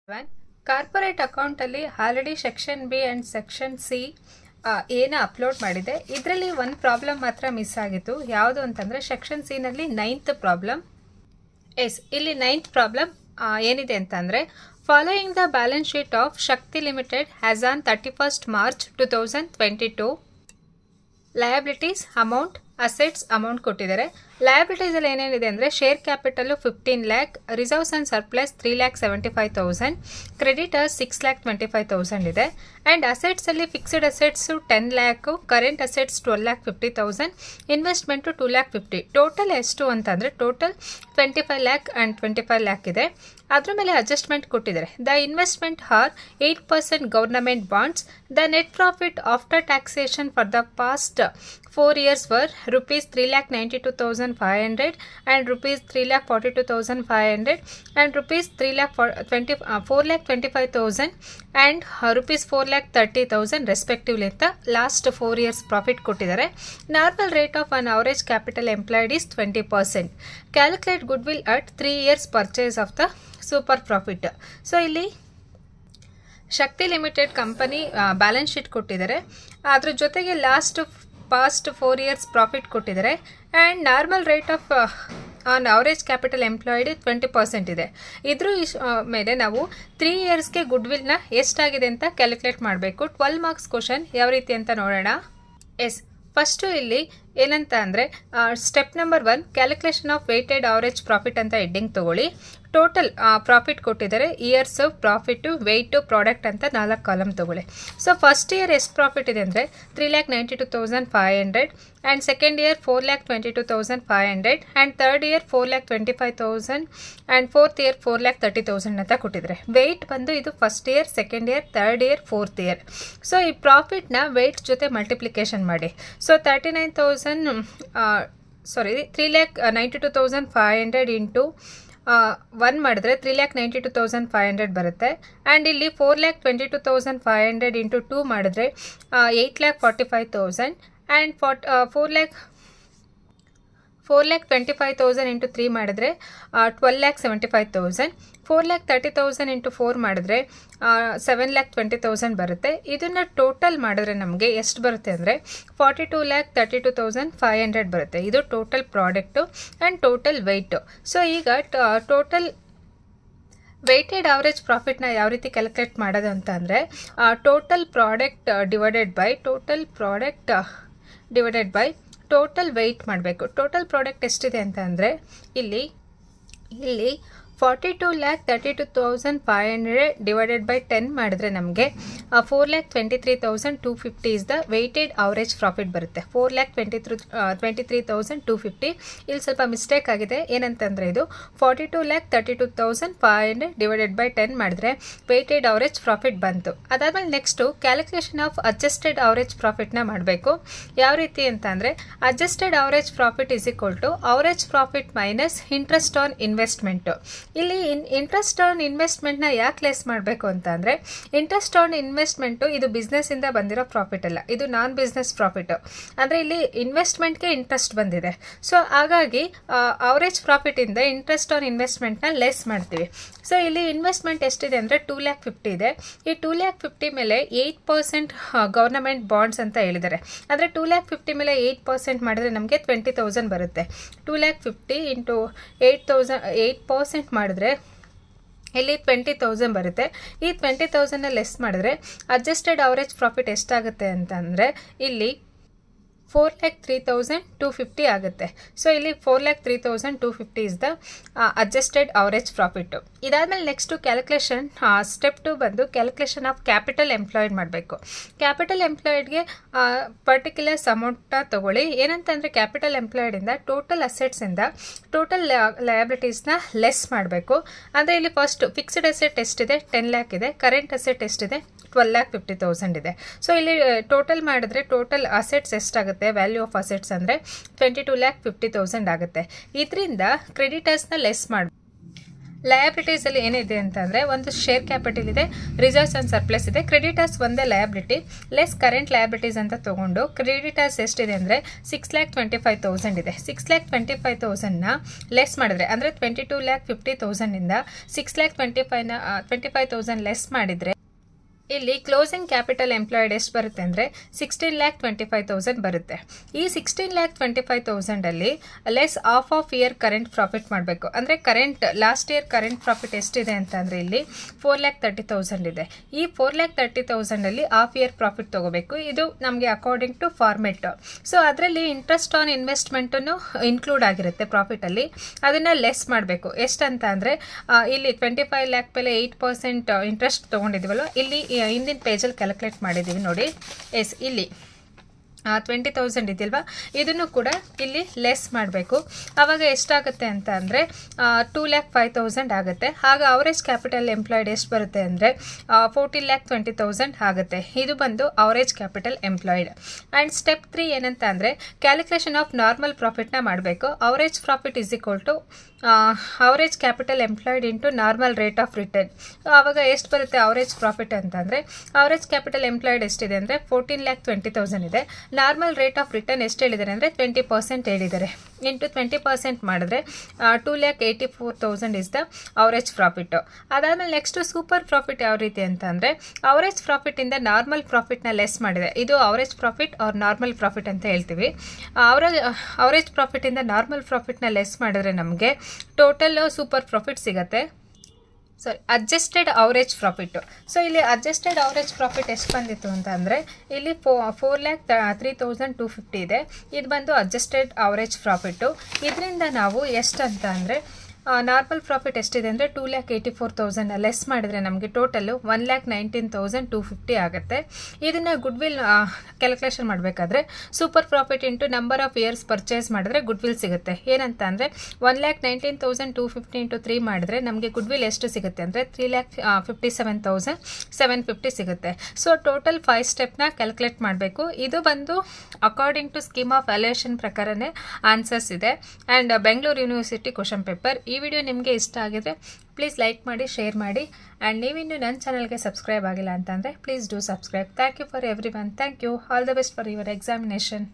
Corporate account ಅಲ್ಲಿ already section B and section C ಏನ upload ಮಾಡಿದೆ. ಇದರಲ್ಲಿ ಒಂದು ಪ್ರಾಬ್ಲಮ್ ಮಾತ್ರ ಮಿಸ್ ಆಗಿತ್ತು. ಯಾವುದು ಅಂತಂದ್ರೆ ಸೆಕ್ಷನ್ ಸಿ ನಲ್ಲಿ 9th ಪ್ರಾಬ್ಲಮ್. ಇಲ್ಲಿ 9th ಪ್ರಾಬ್ಲಮ್ ಏನಿದೆ ಅಂತಂದ್ರೆ following the balance sheet of Shakti limited as on 31st March 2022 liabilities amount assets amount ಕೊಟ್ಟಿದ್ದಾರೆ. ಲಯಬಿಲಿಟೀಸ್ ಅಲ್ಲಿ ಏನೇನಿದೆ ಅಂದರೆ share capital 15 lakh, reserves and surplus 3,75,000, creditors 6,25,000 ಇದೆ. ಅಂಡ್ ಅಸೆಟ್ಸ್ ಅಲ್ಲಿ fixed assets 10 lakh, current assets 12,50,000, investment 2,50,000. Total ಎಷ್ಟು ಅಂತಂದ್ರೆ total 25 lakh and 25 lakh ಇದೆ. ಅದ್ರ ಮೇಲೆ ಅಡ್ಜಸ್ಟ್ಮೆಂಟ್ ಕೊಟ್ಟಿದ್ದಾರೆ. The investment are 8% government bonds. The net profit after taxation for the past 4 years were rupees 3,92,500 and rupees 3,42,500 and rupees 4,25,000 and rupees 4,30,000 respectively ಅಂತ last 4 years profit ಕೊಟ್ಟಿದ್ದಾರೆ. Normal rate of an average capital employed is 20%. Calculate good will at 3 years purchase of the super profit. So ಇಲ್ಲಿ ಶಕ್ತಿ limited company balance sheet ಕೊಟ್ಟಿದ್ದಾರೆ. ಅದ್ರ ಜೊತೆಗೆ past 4 years profit ಕೊಟ್ಟಿದ್ದಾರೆ. And normal rate of on average capital employed 20% ಇದೆ. ಇದ್ರ ಮೇಲೆ ನಾವು 3 yearsಗೆ good ವಿಲ್ನ ಎಷ್ಟಾಗಿದೆ ಅಂತ ಕ್ಯಾಲ್ಕುಲೇಟ್ ಮಾಡಬೇಕು. 12 marks ಕ್ವಶನ್ ಯಾವ ರೀತಿ ಅಂತ ನೋಡೋಣ. ಫಸ್ಟು ಇಲ್ಲಿ ಏನಂತ ಅಂದರೆ step number 1 calculation of weighted average profit ಅಂತ ಹೆಡ್ಡಿಂಗ್ ತಗೊಳ್ಳಿ. ಟೋಟಲ್ ಪ್ರಾಫಿಟ್ ಕೊಟ್ಟಿದ್ದಾರೆ. ಇಯರ್ಸ್ ಪ್ರಾಫಿಟ್ಟು ವೆಯ್ಟು ಪ್ರಾಡಕ್ಟ್ ಅಂತ 4 ಕಾಲಮ್ ತಗೊಳ್ಳಿ. ಸೊ ಫಸ್ಟ್ ಇಯರ್ ಎಷ್ಟು ಪ್ರಾಫಿಟ್ ಇದೆ ಅಂದರೆ 3,92,500 and second year 4,22,500 and third year 4,25,000 and fourth year 4,30,000 ಅಂತ ಕೊಟ್ಟಿದ್ದಾರೆ. ವೆಯ್ಟ್ ಬಂದು ಇದು first year, second year, third year, fourth year. So ಈ ಪ್ರಾಫಿಟ್ನ ವೆಯ್ಟ್ ಜೊತೆ ಮಲ್ಟಿಪ್ಲಿಕೇಶನ್ ಮಾಡಿ. ಸೊ 3,92,500 ಇಂಟು 1 ಮಾಡಿದ್ರೆ 3,92,500 ಬರುತ್ತೆ. ಆ್ಯಂಡ್ ಇಲ್ಲಿ 4,22,500 ಇಂಟು 2 ಮಾಡಿದ್ರೆ 8,45,000 ಆ್ಯಂಡ್ 4,25,000 ಇಂಟು 3 ಮಾಡಿದ್ರೆ 12,75,000. 4,30,000 ಇಂಟು 4 ಮಾಡಿದ್ರೆ 7,20,000 ಬರುತ್ತೆ. ಇದನ್ನು ಟೋಟಲ್ ಮಾಡಿದ್ರೆ ನಮಗೆ ಎಷ್ಟು ಬರುತ್ತೆ ಅಂದರೆ 42,32,500 ಬರುತ್ತೆ. ಇದು total product and total weight. So ಈಗ ಟೋಟಲ್ ವೆಯ್ಟೆಡ್ ಅವರೇಜ್ ಪ್ರಾಫಿಟ್ನ ಯಾವ ರೀತಿ ಕ್ಯಾಲ್ಕುಲೇಟ್ ಮಾಡೋದು ಅಂತ ಅಂದರೆ total product divided by total weight ಮಾಡಬೇಕು. ಟೋಟಲ್ ಪ್ರಾಡಕ್ಟ್ ಎಷ್ಟಿದೆ ಅಂತ ಅಂದರೆ ಇಲ್ಲಿ 42,32,500 ಡಿವೈಡೆಡ್ ಬೈ 10 ಮಾಡಿದ್ರೆ ನಮಗೆ 4,23,250 is the weighted average profit ಬರುತ್ತೆ. 4,23,250. ಇಲ್ಲಿ ಸ್ವಲ್ಪ ಮಿಸ್ಟೇಕ್ ಆಗಿದೆ. ಏನಂತಂದರೆ ಇದು 42,32,500 ಡಿವೈಡೆಡ್ ಬೈ 10 ಮಾಡಿದ್ರೆ ವೆಯ್ಟೆಡ್ ಅವರೇಜ್ ಪ್ರಾಫಿಟ್ ಬಂತು. ಅದಾದಮೇಲೆ next calculation of adjusted average ಪ್ರಾಫಿಟ್ನ ಮಾಡಬೇಕು. ಯಾವ ರೀತಿ ಅಂತ ಅಂದರೆ adjusted average profit is equal to average profit minus interest on investment. ಇಲ್ಲಿ ಇಂಟ್ರೆಸ್ಟ್ ಆನ್ ಇನ್ವೆಸ್ಟ್ಮೆಂಟ್ನ ಯಾಕೆ ಲೆಸ್ ಮಾಡಬೇಕು ಅಂತ ಅಂದರೆ ಇಂಟ್ರೆಸ್ಟ್ ಆನ್ ಇನ್ವೆಸ್ಟ್ಮೆಂಟು ಇದು ಬಿಸ್ನೆಸ್ಸಿಂದ ಬಂದಿರೋ ಪ್ರಾಫಿಟ್ ಅಲ್ಲ, ಇದು ನಾನ್ ಬಿಸ್ನೆಸ್ ಪ್ರಾಫಿಟ್. ಅಂದರೆ ಇಲ್ಲಿ ಇನ್ವೆಸ್ಟ್ಮೆಂಟ್ಗೆ ಇಂಟ್ರೆಸ್ಟ್ ಬಂದಿದೆ. ಸೊ ಹಾಗಾಗಿ ಅವರೇಜ್ ಪ್ರಾಫಿಟಿಂದ ಇಂಟ್ರೆಸ್ಟ್ ಆನ್ ಇನ್ವೆಸ್ಟ್ಮೆಂಟ್ನ ಲೆಸ್ ಮಾಡ್ತೀವಿ. ಸೊ ಇಲ್ಲಿ ಇನ್ವೆಸ್ಟ್ಮೆಂಟ್ ಎಷ್ಟಿದೆ ಅಂದರೆ 2,50,000 ಇದೆ. ಈ 2,50,000 ಮೇಲೆ 8% ಗವರ್ನಮೆಂಟ್ ಬಾಂಡ್ಸ್ ಅಂತ ಹೇಳಿದ್ದಾರೆ. ಅಂದರೆ 2,50,000 ಮೇಲೆ 8% ಮಾಡಿದ್ರೆ ನಮಗೆ 20,000 ಬರುತ್ತೆ. 2,50,000 ಇಂಟು 8% ಮಾಡಿದ್ರೆ ಇಲ್ಲಿ 20,000 ಬರುತ್ತೆ. ಈ 20,000 ಲೆಸ್ ಮಾಡಿದ್ರೆ ಅಡ್ಜಸ್ಟೆಡ್ ಅವರೇಜ್ ಪ್ರಾಫಿಟ್ ಎಷ್ಟಾಗುತ್ತೆ ಅಂತಂದರೆ ಇಲ್ಲಿ 4,03,250 ಆಗುತ್ತೆ. ಸೊ ಇಲ್ಲಿ 4,03,250 is the adjusted average profit. ಇದಾದಮೇಲೆ ನೆಕ್ಸ್ಟು ಕ್ಯಾಲ್ಕುಲೇಷನ್ ಸ್ಟೆಪ್ 2 ಬಂದು ಕ್ಯಾಲ್ಕುಲೇಷನ್ ಆಫ್ ಕ್ಯಾಪಿಟಲ್ ಎಂಪ್ಲಾಯ್ಡ್ ಮಾಡಬೇಕು. ಕ್ಯಾಪಿಟಲ್ ಎಂಪ್ಲಾಯ್ಡ್ಗೆ ಪರ್ಟಿಕ್ಯುಲರ್ಸ್ ಅಮೌಂಟ್ನ ತಗೊಳ್ಳಿ. ಏನಂತಂದರೆ ಕ್ಯಾಪಿಟಲ್ ಎಂಪ್ಲಾಯ್ಡಿಂದ ಟೋಟಲ್ ಅಸೆಟ್ಸಿಂದ ಟೋಟಲ್ ಲಯಬಿಲಿಟೀಸ್ನ ಲೆಸ್ ಮಾಡಬೇಕು. ಅಂದರೆ ಇಲ್ಲಿ ಫಸ್ಟ್ ಫಿಕ್ಸ್ಡ್ ಅಸೆಟ್ ಎಷ್ಟಿದೆ 10 lakh ಇದೆ. ಕರೆಂಟ್ ಅಸೆಟ್ ಎಷ್ಟಿದೆ 12,50,000 ಇದೆ. ಸೊ ಇಲ್ಲಿ ಟೋಟಲ್ ಮಾಡಿದ್ರೆ ಟೋಟಲ್ ಅಸೆಟ್ಸ್ ಎಷ್ಟಾಗುತ್ತೆ ವ್ಯಾಲ್ಯೂ ಆಫ್ ಅಸೆಟ್ಸ್ ಅಂದರೆ 22,50,000 ಆಗುತ್ತೆ. ಇದರಿಂದ ಕ್ರೆಡಿಟರ್ಸ್ನ ಲೆಸ್ ಮಾಡಿ ಲಯಬಿಲಿಟೀಸಲ್ಲಿ ಏನಿದೆ ಅಂತಂದರೆ ಒಂದು ಶೇರ್ ಕ್ಯಾಪಿಟಲ್ ಇದೆ, ರಿಸರ್ವ್ಸ್ ಆ್ಯಂಡ್ ಸರ್ಪ್ಲಸ್ ಇದೆ, ಕ್ರೆಡಿಟರ್ಸ್ ಒಂದೇ ಲಯಬಿಲಿಟಿ ಲೆಸ್ ಕರೆಂಟ್ ಲಯಬಿಲಿಟೀಸ್ ಅಂತ ತೊಗೊಂಡು ಕ್ರೆಡಿಟರ್ಸ್ ಎಷ್ಟಿದೆ ಅಂದರೆ 6,25,000 ಇದೆ. 6,25,000ನ ಲೆಸ್ ಮಾಡಿದ್ರೆ ಅಂದರೆ 22,50,000ಇಂದ 6,25,000 ಲೆಸ್ ಮಾಡಿದರೆ ಇಲ್ಲಿ ಕ್ಲೋಸಿಂಗ್ ಕ್ಯಾಪಿಟಲ್ ಎಂಪ್ಲಾಯ್ಡ್ ಎಷ್ಟು ಬರುತ್ತೆ ಅಂದರೆ 16,25,000 ಬರುತ್ತೆ. ಈ 16,25,000ಅಲ್ಲಿ less of year current profit ಮಾಡಬೇಕು. ಅಂದರೆ current last year current profit ಎಷ್ಟಿದೆ ಅಂತಂದರೆ ಇಲ್ಲಿ 4,30,000 ಇದೆ. ಈ 4,30,000ಅಲ್ಲಿ ಹಾಫ್ ಇಯರ್ ಪ್ರಾಫಿಟ್ ತೊಗೋಬೇಕು. ಇದು ನಮಗೆ ಅಕಾರ್ಡಿಂಗ್ ಟು ಫಾರ್ಮೆಟ್. ಸೊ ಅದರಲ್ಲಿ ಇಂಟ್ರೆಸ್ಟ್ ಆನ್ ಇನ್ವೆಸ್ಟ್ಮೆಂಟನ್ನು ಇನ್ಕ್ಲೂಡ್ ಆಗಿರುತ್ತೆ ಪ್ರಾಫಿಟಲ್ಲಿ, ಅದನ್ನು ಲೆಸ್ ಮಾಡಬೇಕು. ಎಷ್ಟಂತ ಅಂದರೆ ಇಲ್ಲಿ 25 lakh ಮೇಲೆ 8% ಇಂಟ್ರೆಸ್ಟ್ ತೊಗೊಂಡಿದ್ದೀವಲ್ಲ, ಇಲ್ಲಿ ಹಿಂದಿನ ಪೇಜಲ್ಲಿ ಕ್ಯಾಲ್ಕುಲೇಟ್ ಮಾಡಿದ್ದೀವಿ ನೋಡಿ. ಎಸ್ ಇಲ್ಲಿ 20,000 ಇದೆಯಲ್ವಾ, ಇದನ್ನು ಕೂಡ ಇಲ್ಲಿ ಲೆಸ್ ಮಾಡಬೇಕು. ಆವಾಗ ಎಷ್ಟಾಗುತ್ತೆ ಅಂತ ಅಂದರೆ 2,05,000 ಆಗುತ್ತೆ. ಆಗ ಅವರೇಜ್ ಕ್ಯಾಪಿಟಲ್ ಎಂಪ್ಲಾಯ್ಡ್ ಎಷ್ಟು ಬರುತ್ತೆ ಅಂದರೆ 14,20,000 ಆಗುತ್ತೆ. ಇದು ಬಂದು average capital employed. And step 3 ಏನಂತ ಅಂದರೆ ಕ್ಯಾಲ್ಕುಲೇಷನ್ ಆಫ್ ನಾರ್ಮಲ್ ಪ್ರಾಫಿಟ್ನ ಮಾಡಬೇಕು. Average profit is equal to average capital employed into normal rate of return. ಆವಾಗ ಎಷ್ಟು ಬರುತ್ತೆ ಅವರೇಜ್ ಪ್ರಾಫಿಟ್ ಅಂತಂದರೆ ಅವರೇಜ್ ಕ್ಯಾಪಿಟಲ್ ಎಂಪ್ಲಾಯ್ಡ್ ಎಷ್ಟಿದೆ ಅಂದರೆ 14,20,000 ಇದೆ. ನಾರ್ಮಲ್ ರೇಟ್ ಆಫ್ ರಿಟರ್ನ್ ಎಷ್ಟು ಹೇಳಿದ್ದಾರೆ ಅಂದರೆ 20% ಹೇಳಿದ್ದಾರೆ. ಇಂಟು 20% ಮಾಡಿದ್ರೆ 2,84,000 ಇಸ್ ದ ಅವರೇಜ್ ಪ್ರಾಫಿಟ್ಟು. ಅದಾದಮೇಲೆ ನೆಕ್ಸ್ಟು ಸೂಪರ್ ಪ್ರಾಫಿಟ್ ಯಾವ ರೀತಿ ಅಂತ ಅಂದರೆ ಅವರೇಜ್ ಪ್ರಾಫಿಟಿಂದ ನಾರ್ಮಲ್ ಪ್ರಾಫಿಟ್ನ ಲೆಸ್ ಮಾಡಿದೆ. ಇದು average profit or normal profit ಅಂತ ಹೇಳ್ತೀವಿ. ಅವರೇಜ್ ಪ್ರಾಫಿಟಿಂದ ನಾರ್ಮಲ್ ಪ್ರಾಫಿಟ್ನ ಲೆಸ್ ಮಾಡಿದ್ರೆ ನಮಗೆ ಟೋಟಲ್ ಸೂಪರ್ ಪ್ರಾಫಿಟ್ ಸಿಗುತ್ತೆ. Adjusted average profit. ಸೊ ಇಲ್ಲಿ ಅಡ್ಜಸ್ಟೆಡ್ ಅವರೇಜ್ ಪ್ರಾಫಿಟ್ ಎಷ್ಟು ಬಂದಿತ್ತು ಅಂತ ಅಂದರೆ ಇಲ್ಲಿ 4,03,250 ಇದೆ. ಇದು ಬಂದು ಅಡ್ಜಸ್ಟೆಡ್ ಅವರೇಜ್ ಪ್ರಾಫಿಟ್ಟು. ಇದರಿಂದ ನಾವು ಎಷ್ಟು ಅಂತ ಅಂದರೆ ನಾರ್ಮಲ್ ಪ್ರಾಫಿಟ್ ಎಷ್ಟಿದೆ ಅಂದರೆ 2,84,000 ಲೆಸ್ ಮಾಡಿದರೆ ನಮಗೆ ಟೋಟಲ್ಲು 1,19,250 ಆಗುತ್ತೆ. ಇದನ್ನು ಗುಡ್ವಿಲ್ ಕ್ಯಾಲ್ಕುಲೇಷನ್ ಮಾಡಬೇಕಾದ್ರೆ super profit into number of years purchase ಮಾಡಿದ್ರೆ ಗುಡ್ವಿಲ್ ಸಿಗುತ್ತೆ. ಏನಂತ ಅಂದರೆ 1,19,250 ಇಂಟು 3 ಮಾಡಿದ್ರೆ ನಮಗೆ ಗುಡ್ವಿಲ್ ಎಷ್ಟು ಸಿಗುತ್ತೆ ಅಂದರೆ 3,57,750 ಸಿಗುತ್ತೆ. ಸೊ ಟೋಟಲ್ 5 ಸ್ಟೆಪ್ನ ಕ್ಯಾಲ್ಕುಲೇಟ್ ಮಾಡಬೇಕು. ಇದು ಬಂದು according to scheme of valuation ಪ್ರಕಾರನೇ ಆನ್ಸರ್ಸ್ ಇದೆ. And Bengaluru university question paper. ಈ ವಿಡಿಯೋ ನಿಮಗೆ ಇಷ್ಟ ಆಗಿದ್ರೆ ಪ್ಲೀಸ್ ಲೈಕ್ ಮಾಡಿ, ಶೇರ್ ಮಾಡಿ. ಆ್ಯಂಡ್ ನೀವಿನ್ನೂ ನನ್ನ ಚಾನಲ್ಗೆ ಸಬ್ಸ್ಕ್ರೈಬ್ ಆಗಿಲ್ಲ ಅಂತಂದರೆ please do subscribe. Thank you for everyone. Thank you. All the best for your examination.